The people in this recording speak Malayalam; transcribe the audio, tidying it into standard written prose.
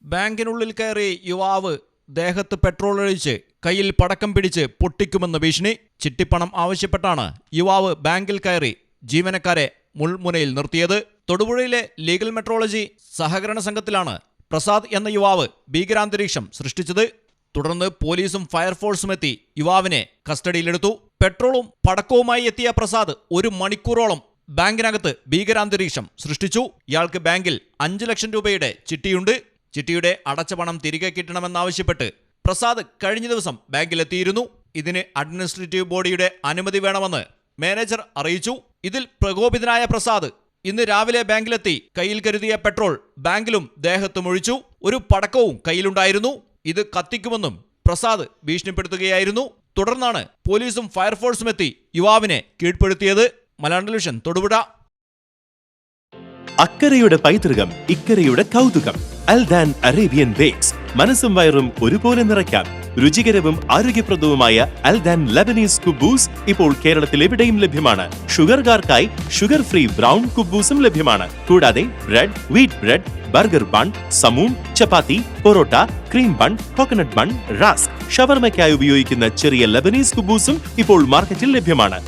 ബാങ്കിനുള്ളിൽ കയറി യുവാവ് ദേഹത്ത് പെട്രോൾ ഒഴിച്ച് കയ്യിൽ പടക്കം പിടിച്ച് പൊട്ടിക്കുമെന്ന ഭീഷണി. ചിട്ടിപ്പണം ആവശ്യപ്പെട്ടാണ് യുവാവ് ബാങ്കിൽ കയറി ജീവനക്കാരെ മുൾമുനയിൽ നിർത്തിയത്. തൊടുപുഴയിലെ ലീഗൽ മെട്രോളജി സഹകരണ സംഘത്തിലാണ് പ്രസാദ് എന്ന യുവാവ് ഭീകരാന്തരീക്ഷം സൃഷ്ടിച്ചത്. തുടർന്ന് പോലീസും ഫയർഫോഴ്സും എത്തി യുവാവിനെ കസ്റ്റഡിയിലെടുത്തു. പെട്രോളും പടക്കവുമായി എത്തിയ പ്രസാദ് 1 മണിക്കൂറോളം ബാങ്കിനകത്ത് ഭീകരാന്തരീക്ഷം സൃഷ്ടിച്ചു. ഇയാൾക്ക് ബാങ്കിൽ 5 ലക്ഷം രൂപയുടെ ചിട്ടിയുണ്ട്. ചിട്ടിയുടെ അടച്ച പണം തിരികെ കിട്ടണമെന്നാവശ്യപ്പെട്ട് പ്രസാദ് കഴിഞ്ഞ ദിവസം ബാങ്കിലെത്തിയിരുന്നു. ഇതിന് അഡ്മിനിസ്ട്രേറ്റീവ് ബോഡിയുടെ അനുമതി വേണമെന്ന് മാനേജർ അറിയിച്ചു. ഇതിൽ പ്രകോപിതനായ പ്രസാദ് ഇന്ന് രാവിലെ ബാങ്കിലെത്തി കയ്യിൽ കരുതിയ പെട്രോൾ ബാങ്കിലും ദേഹത്തും ഒഴിച്ചു. ഒരു പടക്കവും കയ്യിലുണ്ടായിരുന്നു. ഇത് കത്തിക്കുമെന്നും പ്രസാദ് ഭീഷണിപ്പെടുത്തുകയായിരുന്നു. തുടർന്നാണ് പോലീസും ഫയർഫോഴ്സും എത്തി യുവാവിനെ കീഴ്പ്പെടുത്തിയത്. മലയാളം ടെലിവിഷൻ തൊടുപുഴ. അക്കരയുടെ പൈതൃകം, ഇക്കരയുടെ കൗതുകം. അൽദാൻ അറേബ്യൻ ബേക്സ്. മനസ്സും വയറും ഒരുപോലെ നിറയ്ക്കാം. രുചികരവും ആരോഗ്യപ്രദവുമായ അൽദാൻ ലബനീസ് കുബൂസ് ഇപ്പോൾ കേരളത്തിൽ എവിടെയും ലഭ്യമാണ്. ഷുഗർകാർക്കായി ഷുഗർ ഫ്രീ ബ്രൗൺ കുബൂസും ലഭ്യമാണ്. കൂടാതെ bread, wheat bread, burger bun, സമൂം, chapati, parotta, cream bun, coconut bun, rusk, ഷവർമയ്ക്കായി ഉപയോഗിക്കുന്ന ചെറിയ ലബനീസ് കുബൂസും ഇപ്പോൾ മാർക്കറ്റിൽ ലഭ്യമാണ്.